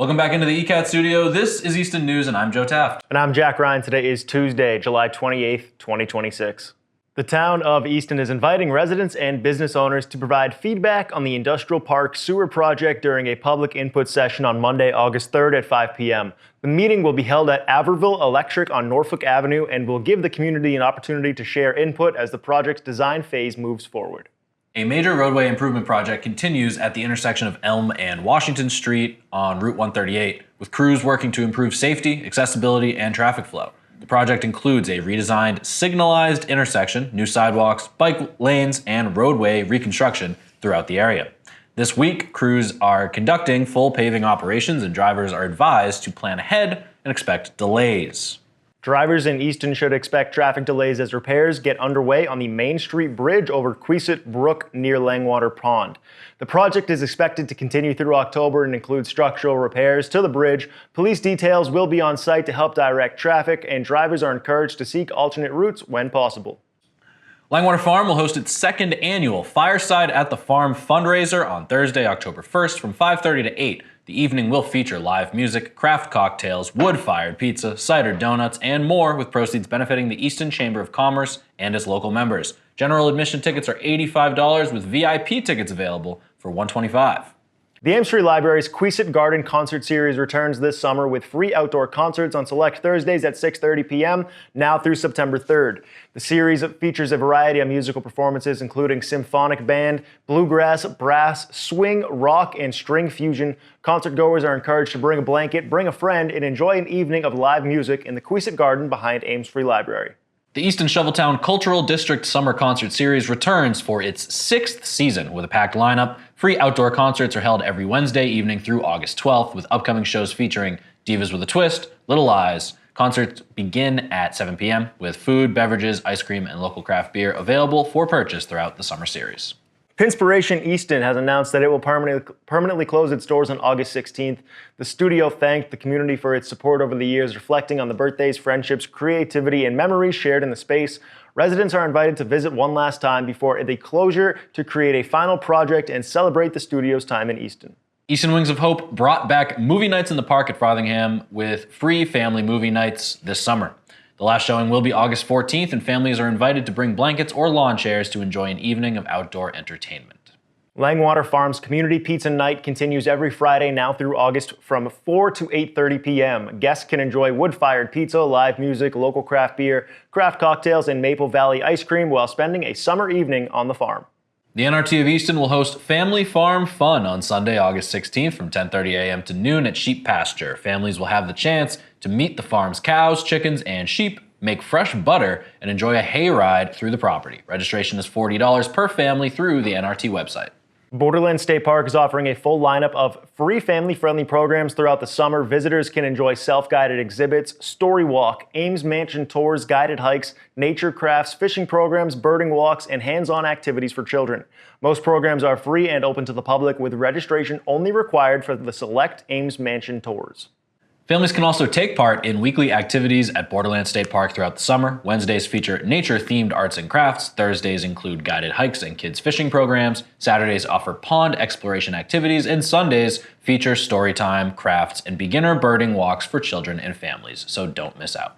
Welcome back into the ECAT studio. This is Easton News, and I'm Joe Taft. And I'm Jack Ryan. Today is Tuesday, July 28th, 2026. The Town of Easton is inviting residents and business owners to provide feedback on the Industrial Park Sewer Project during a public input session on Monday, August 3rd at 5 p.m. The meeting will be held at Averville Electric on Norfolk Avenue and will give the community an opportunity to share input as the project's design phase moves forward. A major roadway improvement project continues at the intersection of Elm and Washington Street on Route 138, with crews working to improve safety, accessibility, and traffic flow. The project includes a redesigned, signalized intersection, new sidewalks, bike lanes, and roadway reconstruction throughout the area. This week, crews are conducting full paving operations, and drivers are advised to plan ahead and expect delays. Drivers in Easton should expect traffic delays as repairs get underway on the Main Street Bridge over Queeset Brook near Langwater Pond. The project is expected to continue through October and include structural repairs to the bridge. Police details will be on site to help direct traffic, and drivers are encouraged to seek alternate routes when possible. Langwater Farm will host its second annual Fireside at the Farm fundraiser on Thursday, October 1st from 5:30 to 8. The evening will feature live music, craft cocktails, wood-fired pizza, cider donuts, and more, with proceeds benefiting the Easton Chamber of Commerce and its local members. General admission tickets are $85, with VIP tickets available for $125. The Ames Free Library's Queeset Garden Concert Series returns this summer with free outdoor concerts on select Thursdays at 6:30 p.m., now through September 3rd. The series features a variety of musical performances, including symphonic band, bluegrass, brass, swing, rock, and string fusion. Concertgoers are encouraged to bring a blanket, bring a friend, and enjoy an evening of live music in the Queeset Garden behind Ames Free Library. The Easton Shoveltown Cultural District Summer Concert Series returns for its 6th season with a packed lineup. Free outdoor concerts are held every Wednesday evening through August 12th, with upcoming shows featuring Divas with a Twist, Little Eyes. Concerts begin at 7 p.m. with food, beverages, ice cream, and local craft beer available for purchase throughout the summer series. Pinspiration Easton has announced that it will permanently close its doors on August 16th. The studio thanked the community for its support over the years, reflecting on the birthdays, friendships, creativity, and memories shared in the space. Residents are invited to visit one last time before the closure to create a final project and celebrate the studio's time in Easton. Easton Wings of Hope brought back movie nights in the park at Frothingham with free family movie nights this summer. The last showing will be August 14th, and families are invited to bring blankets or lawn chairs to enjoy an evening of outdoor entertainment. Langwater Farms Community Pizza Night continues every Friday now through August from 4 to 8:30 p.m. Guests can enjoy wood-fired pizza, live music, local craft beer, craft cocktails, and Maple Valley ice cream while spending a summer evening on the farm. The NRT of Easton will host Family Farm Fun on Sunday, August 16th from 10:30 a.m. to noon at Sheep Pasture. Families will have the chance to meet the farm's cows, chickens, and sheep, make fresh butter, and enjoy a hayride through the property. Registration is $40 per family through the NRT website. Borderland State Park is offering a full lineup of free family-friendly programs throughout the summer. Visitors can enjoy self-guided exhibits, story walk, Ames Mansion tours, guided hikes, nature crafts, fishing programs, birding walks, and hands-on activities for children. Most programs are free and open to the public, with registration only required for the select Ames Mansion tours. Families can also take part in weekly activities at Borderland State Park throughout the summer. Wednesdays feature nature-themed arts and crafts. Thursdays include guided hikes and kids' fishing programs. Saturdays offer pond exploration activities. And Sundays feature story time, crafts, and beginner birding walks for children and families, so don't miss out.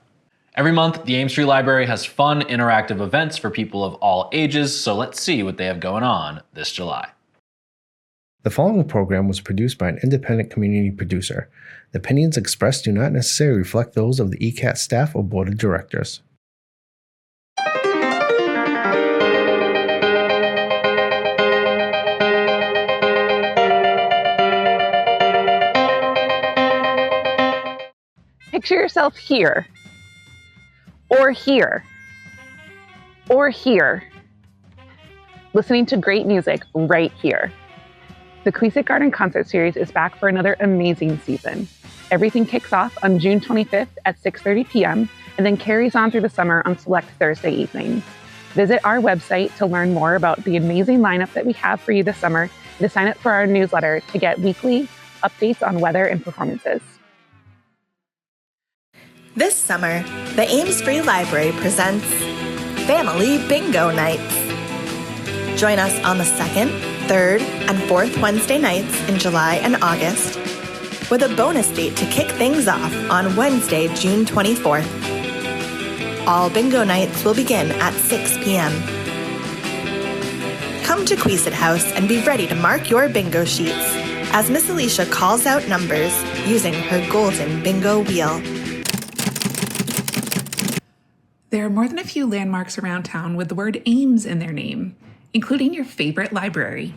Every month, the Ames Free Library has fun, interactive events for people of all ages, so let's see what they have going on this July. The following program was produced by an independent community producer. The opinions expressed do not necessarily reflect those of the ECAT staff or board of directors. Picture yourself here, or here, or here, listening to great music right here. The Queeset Garden Concert Series is back for another amazing season. Everything kicks off on June 25th at 6:30 p.m. and then carries on through the summer on select Thursday evenings. Visit our website to learn more about the amazing lineup that we have for you this summer and to sign up for our newsletter to get weekly updates on weather and performances. This summer, the Ames Free Library presents Family Bingo Nights. Join us on the 2nd, 3rd, and 4th Wednesday nights in July and August with a bonus date to kick things off on Wednesday, June 24th. All bingo nights will begin at 6 p.m. Come to Queesit House and be ready to mark your bingo sheets as Miss Alicia calls out numbers using her golden bingo wheel. There are more than a few landmarks around town with the word Ames in their name, including your favorite library.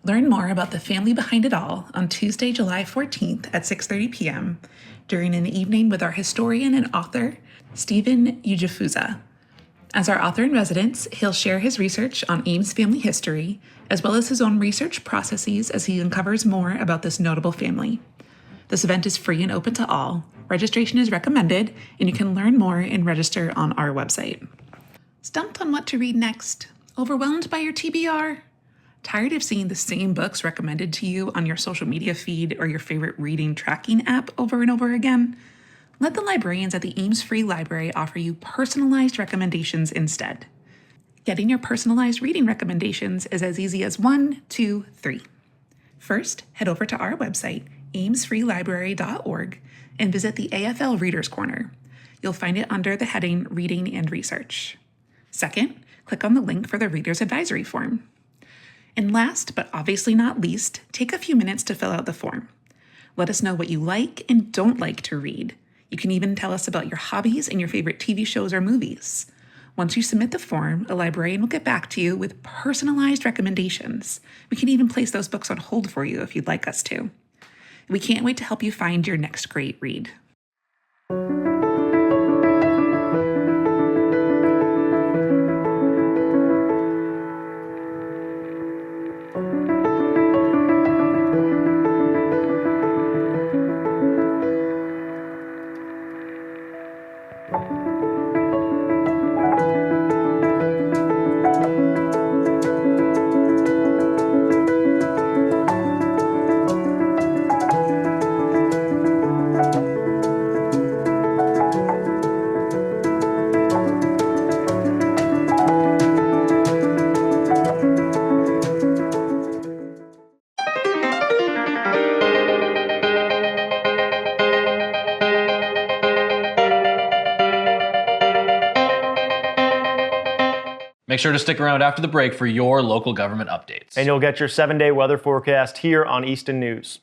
Learn more about the family behind it all on Tuesday, July 14th at 6:30 p.m. during an evening with our historian and author, Stephen Ujifuza. As our author in residence, he'll share his research on Ames family history, as well as his own research processes as he uncovers more about this notable family. This event is free and open to all. Registration is recommended, and you can learn more and register on our website. Stumped on what to read next? Overwhelmed by your TBR? Tired of seeing the same books recommended to you on your social media feed or your favorite reading tracking app over and over again? Let the librarians at the Ames Free Library offer you personalized recommendations instead. Getting your personalized reading recommendations is as easy as 1, 2, 3. First, head over to our website, amesfreelibrary.org, and visit the AFL Readers Corner. You'll find it under the heading Reading and Research. Second, click on the link for the Reader's Advisory form. And last, but obviously not least, take a few minutes to fill out the form. Let us know what you like and don't like to read. You can even tell us about your hobbies and your favorite TV shows or movies. Once you submit the form, a librarian will get back to you with personalized recommendations. We can even place those books on hold for you if you'd like us to. We can't wait to help you find your next great read. Make sure to stick around after the break for your local government updates. And you'll get your 7-day weather forecast here on Easton News.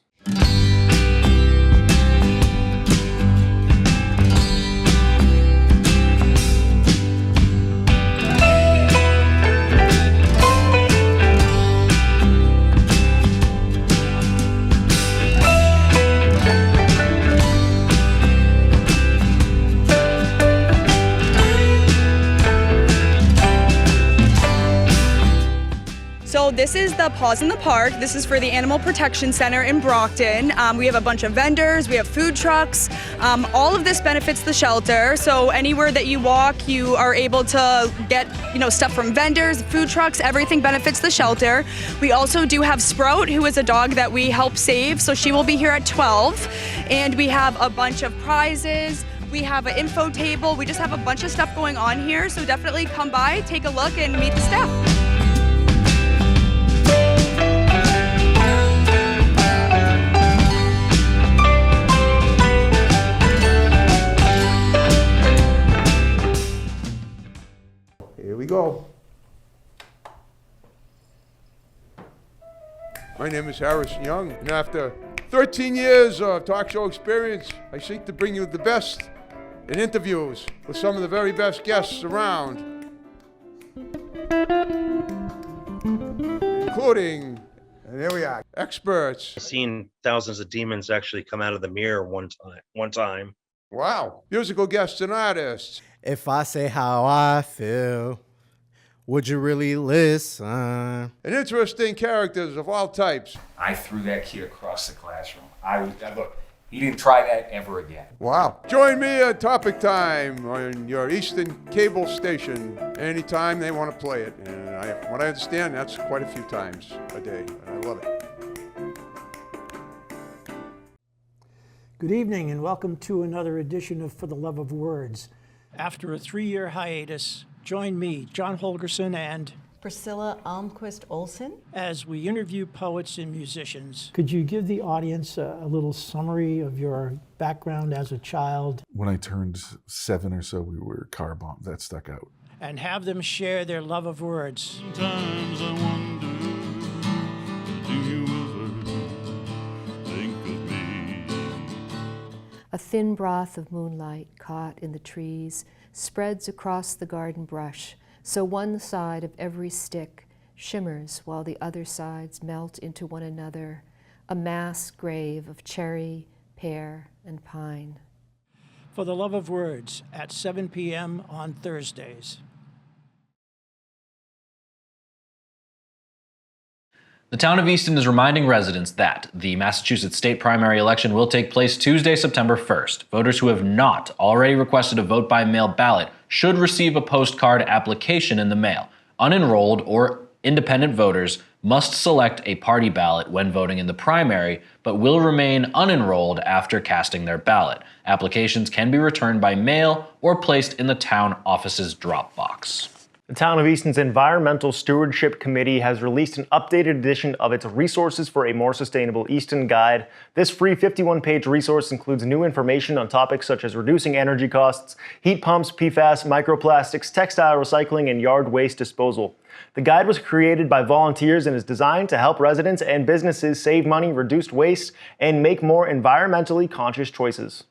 So this is the Paws in the Park. This is for the Animal Protection Center in Brockton. We have a bunch of vendors, we have food trucks. All of this benefits the shelter. So anywhere that you walk, you are able to get, stuff from vendors, food trucks, everything benefits the shelter. We also do have Sprout, who is a dog that we help save. So she will be here at 12. And we have a bunch of prizes. We have an info table. We just have a bunch of stuff going on here. So definitely come by, take a look, and meet the staff. Here we go. My name is Harrison Young, and after 13 years of talk show experience, I seek to bring you the best in interviews with some of the very best guests around, including, and here we are, experts. I've seen thousands of demons actually come out of the mirror one time. Wow. Musical guests and artists. If I say how I feel, would you really listen? And interesting characters of all types. I threw that kid across the classroom. Look, he didn't try that ever again. Wow. Join me at Topic Time on your Easton cable station anytime they want to play it. And from what I understand, that's quite a few times a day. And I love it. Good evening and welcome to another edition of For the Love of Words. After a 3-year hiatus, join me, John Holgerson, and Priscilla Almquist Olson. As we interview poets and musicians, could you give the audience a little summary of your background as a child? When I turned 7 or so, we were car bombed. That stuck out. And have them share their love of words. Sometimes I wonder, do you ever think of me? A thin broth of moonlight caught in the trees spreads across the garden brush, so one side of every stick shimmers while the other sides melt into one another, a mass grave of cherry, pear, and pine. For the Love of Words at 7 p.m. on Thursdays. The Town of Easton is reminding residents that the Massachusetts state primary election will take place Tuesday, September 1st. Voters who have not already requested a vote-by-mail ballot should receive a postcard application in the mail. Unenrolled or independent voters must select a party ballot when voting in the primary, but will remain unenrolled after casting their ballot. Applications can be returned by mail or placed in the town office's drop box. The Town of Easton's Environmental Stewardship Committee has released an updated edition of its Resources for a More Sustainable Easton Guide. This free 51-page resource includes new information on topics such as reducing energy costs, heat pumps, PFAS, microplastics, textile recycling, and yard waste disposal. The guide was created by volunteers and is designed to help residents and businesses save money, reduce waste, and make more environmentally conscious choices.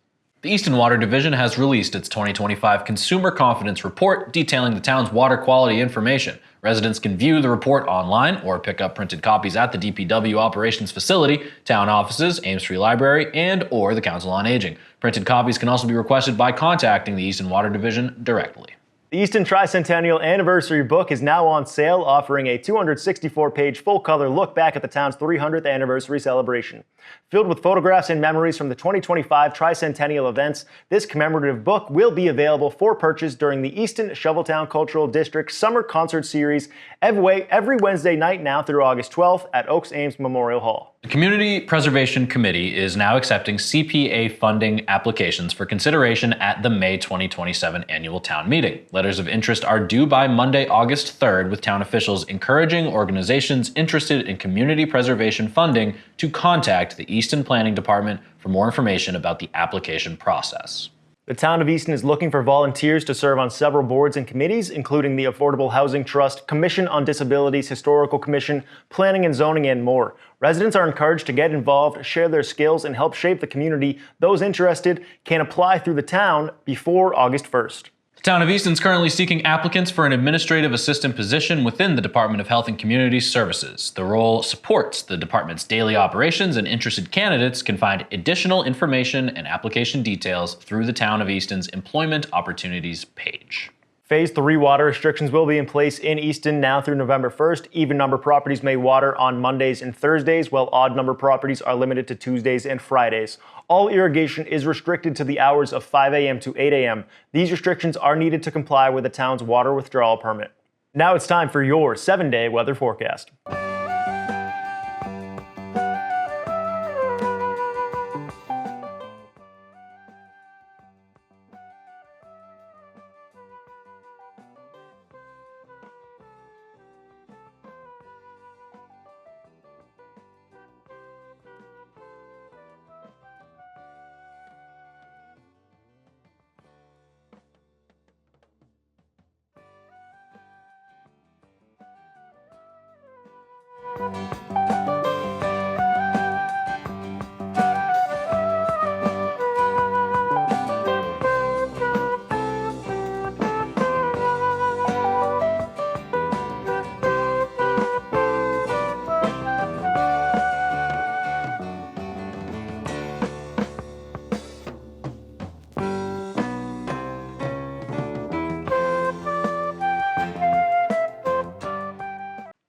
The Easton Water Division has released its 2025 Consumer Confidence Report detailing the town's water quality information. Residents can view the report online or pick up printed copies at the DPW operations facility, town offices, Ames Free Library, and or the Council on Aging. Printed copies can also be requested by contacting the Easton Water Division directly. The Easton Tricentennial Anniversary book is now on sale, offering a 264-page full-color look back at the town's 300th anniversary celebration. Filled with photographs and memories from the 2025 Tricentennial events, this commemorative book will be available for purchase during the Easton Shoveltown Cultural District Summer Concert Series every Wednesday night now through August 12th at Oaks Ames Memorial Hall. The Community Preservation Committee is now accepting CPA funding applications for consideration at the May 2027 annual town meeting. Letters of interest are due by Monday, August 3rd, with town officials encouraging organizations interested in community preservation funding to contact the Easton Planning Department for more information about the application process. The Town of Easton is looking for volunteers to serve on several boards and committees, including the Affordable Housing Trust, Commission on Disabilities, Historical Commission, Planning and Zoning, and more. Residents are encouraged to get involved, share their skills, and help shape the community. Those interested can apply through the town before August 1st. The Town of Easton is currently seeking applicants for an administrative assistant position within the Department of Health and Community Services. The role supports the department's daily operations, and interested candidates can find additional information and application details through the Town of Easton's Employment Opportunities page. Phase 3 water restrictions will be in place in Easton now through November 1st. Even number properties may water on Mondays and Thursdays, while odd number properties are limited to Tuesdays and Fridays. All irrigation is restricted to the hours of 5 a.m. to 8 a.m. These restrictions are needed to comply with the town's water withdrawal permit. Now it's time for your 7-day weather forecast.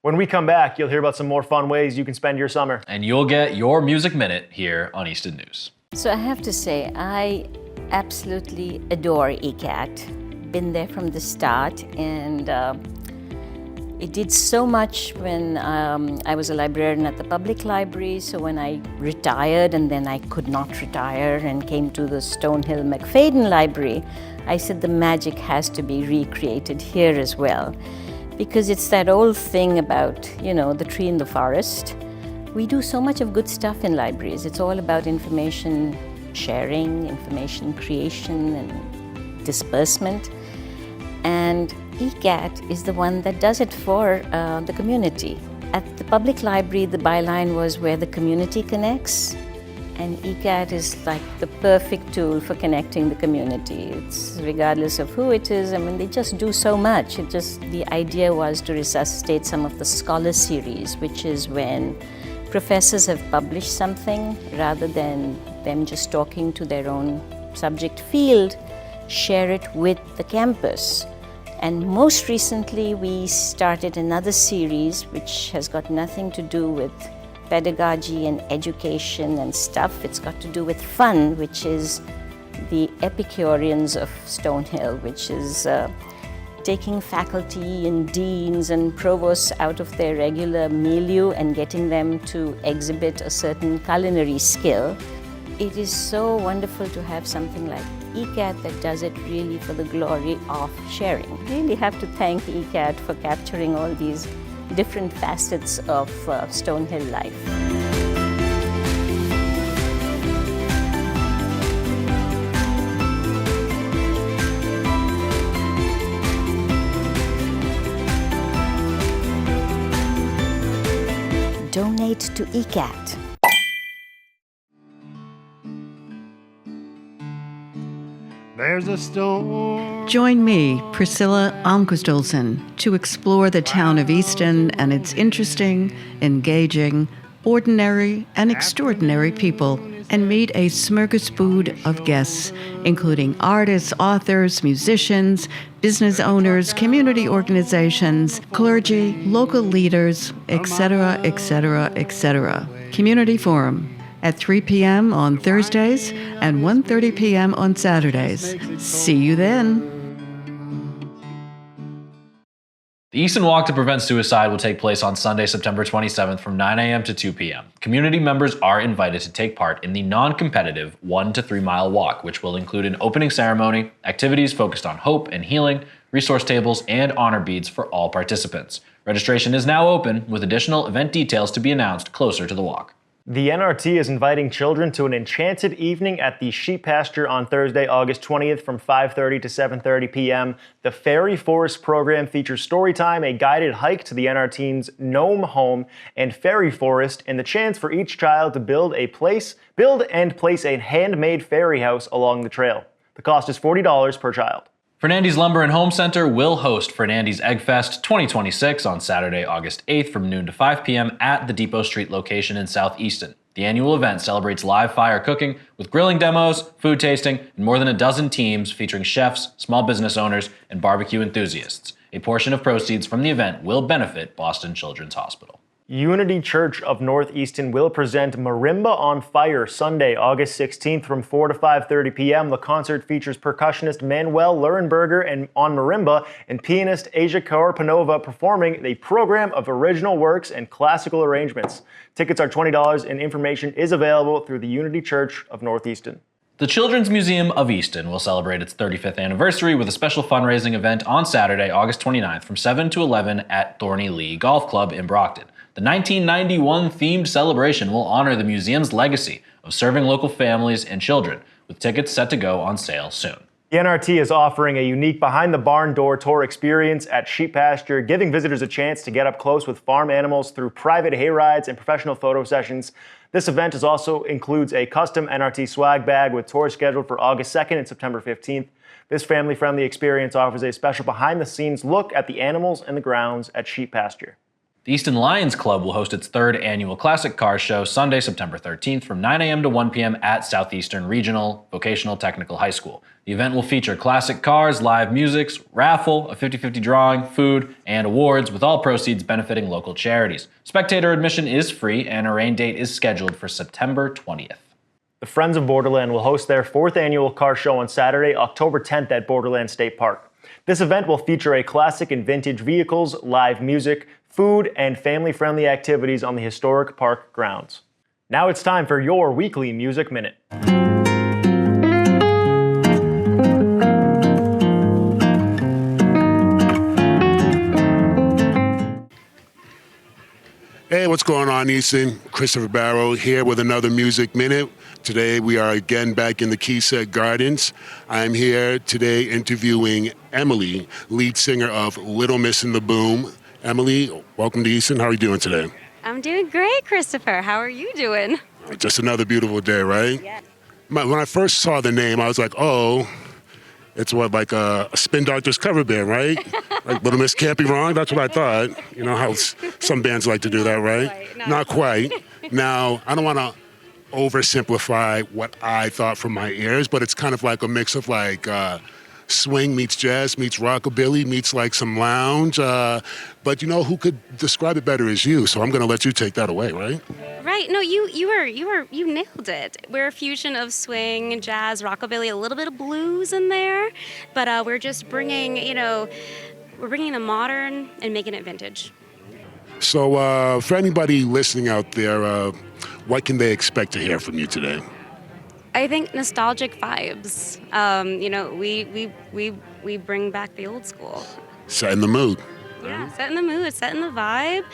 When we come back, you'll hear about some more fun ways you can spend your summer. And you'll get your Music Minute here on Easton News. So I have to say, I absolutely adore ECAT. Been there from the start, and it did so much when I was a librarian at the public library. So when I retired and then I could not retire and came to the Stonehill McFadden Library, I said the magic has to be recreated here as well. because it's that old thing about, the tree in the forest. We do so much of good stuff in libraries. It's all about information sharing, information creation, and disbursement. And ECAT is the one that does it for the community. At the public library, the byline was where the community connects. And ECAT is like the perfect tool for connecting the community. It's regardless of who it is. I mean, they just do so much. The idea was to resuscitate some of the scholar series, which is when professors have published something, rather than them just talking to their own subject field, share it with the campus. And most recently, we started another series which has got nothing to do with pedagogy and education and stuff. It's got to do with fun, which is the Epicureans of Stonehill, which is taking faculty and deans and provosts out of their regular milieu and getting them to exhibit a certain culinary skill. It is so wonderful to have something like ECAT that does it really for the glory of sharing. Really have to thank ECAT for capturing all these different facets of Stonehill life. Donate to ECAT. There's a storm. Join me, Priscilla Almquist-Olsen, to explore the town of Easton and its interesting, engaging, ordinary, and extraordinary people, and meet a smorgasbord of guests, including artists, authors, musicians, business owners, community organizations, clergy, local leaders, etc., etc., etc. Community Forum at 3 p.m. on Thursdays and 1:30 p.m. on Saturdays. See you then. The Easton Walk to Prevent Suicide will take place on Sunday, September 27th from 9 a.m. to 2 p.m. Community members are invited to take part in the non-competitive 1 to 3 mile walk, which will include an opening ceremony, activities focused on hope and healing, resource tables, and honor beads for all participants. Registration is now open, with additional event details to be announced closer to the walk. The NRT is inviting children to an enchanted evening at the sheep pasture on Thursday, August 20th from 5:30 to 7:30 p.m. The Fairy Forest program features story time, a guided hike to the NRT's Gnome Home and Fairy Forest, and the chance for each child to build and place a handmade fairy house along the trail. The cost is $40 per child. Fernandes Lumber and Home Center will host Fernandes Egg Fest 2026 on Saturday, August 8th from noon to 5 p.m. at the Depot Street location in South Easton. The annual event celebrates live fire cooking with grilling demos, food tasting, and more than a dozen teams featuring chefs, small business owners, and barbecue enthusiasts. A portion of proceeds from the event will benefit Boston Children's Hospital. Unity Church of North Easton will present Marimba on Fire Sunday, August 16th from 4 to 5:30 p.m. The concert features percussionist Manuel Lurenberger on marimba and pianist Asia Karpanova performing a program of original works and classical arrangements. Tickets are $20 and information is available through the Unity Church of North Easton. The Children's Museum of Easton will celebrate its 35th anniversary with a special fundraising event on Saturday, August 29th from 7 to 11 at Thorney Lee Golf Club in Brockton. The 1991 themed celebration will honor the museum's legacy of serving local families and children, with tickets set to go on sale soon. The NRT is offering a unique behind-the-barn-door tour experience at Sheep Pasture, giving visitors a chance to get up close with farm animals through private hayrides and professional photo sessions. This event also includes a custom NRT swag bag with tours scheduled for August 2nd and September 15th. This family-friendly experience offers a special behind-the-scenes look at the animals and the grounds at Sheep Pasture. The Easton Lions Club will host its third annual Classic Car Show Sunday, September 13th from 9 a.m. to 1 p.m. at Southeastern Regional Vocational Technical High School. The event will feature classic cars, live music, raffle, a 50-50 drawing, food, and awards, with all proceeds benefiting local charities. Spectator admission is free, and a rain date is scheduled for September 20th. The Friends of Borderland will host their 4th annual car show on Saturday, October 10th at Borderland State Park. This event will feature a classic and vintage vehicles, live music, food, and family-friendly activities on the historic park grounds. Now it's time for your weekly Music Minute. Hey, what's going on, Easton? Christopher Barrow here with another Music Minute. Today we are again back in the Keysett Gardens. I'm here today interviewing Emily, lead singer of Little Miss and the Boom. Emily, welcome to Easton. How are you doing today? I'm doing great, Christopher. How are you doing? Just another beautiful day, right? Yes. When I first saw the name, I was like, oh, it's what, like a Spin Doctors cover band, right? Like Little Miss Can't Be Wrong? That's what I thought. You know how some bands like to do that, right? Not quite. Now, I don't want to oversimplify what I thought from my ears, but it's kind of like a mix of like swing meets jazz meets rockabilly meets like some lounge. But you know who could describe it better as you? So I'm going to let you take that away, right? Right. No, you nailed it. We're a fusion of swing, jazz, rockabilly, a little bit of blues in there, but we're just bringing, we're bringing the modern and making it vintage. So for anybody listening out there, what can they expect to hear from you today? I think nostalgic vibes. We bring back the old school. Setting the mood. Yeah, setting the mood, setting the vibe.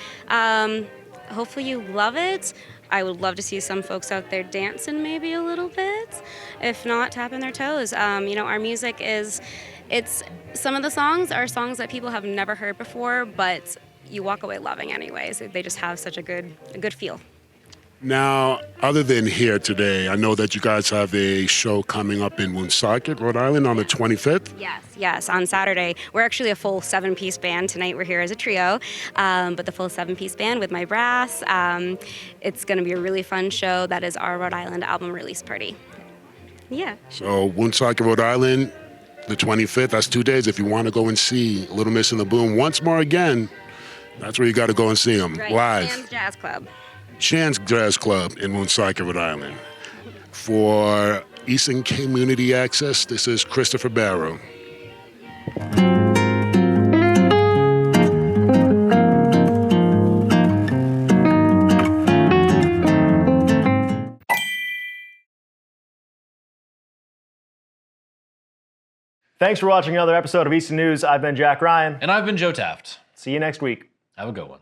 Hopefully you love it. I would love to see some folks out there dancing maybe a little bit. If not, tapping their toes. Our music some of the songs are songs that people have never heard before, but you walk away loving anyways. They just have such a good feel. Now, other than here today, I know that you guys have a show coming up in Woonsocket, Rhode Island on the 25th. Yes, on Saturday. We're actually a full 7-piece band. Tonight we're here as a trio, but the full 7-piece band with my brass. It's going to be a really fun show. That is our Rhode Island album release party. Yeah. So Woonsocket, Rhode Island, the 25th. That's 2 days. If you want to go and see Little Miss and the Boom once more again, that's where you got to go and see them live. Shan's Jazz Club. Shan's Jazz Club in Woonsocket, Rhode Island. For Easton Community Access, this is Christopher Barrow. Thanks for watching another episode of Easton News. I've been Jack Ryan. And I've been Joe Taft. See you next week. Have a good one.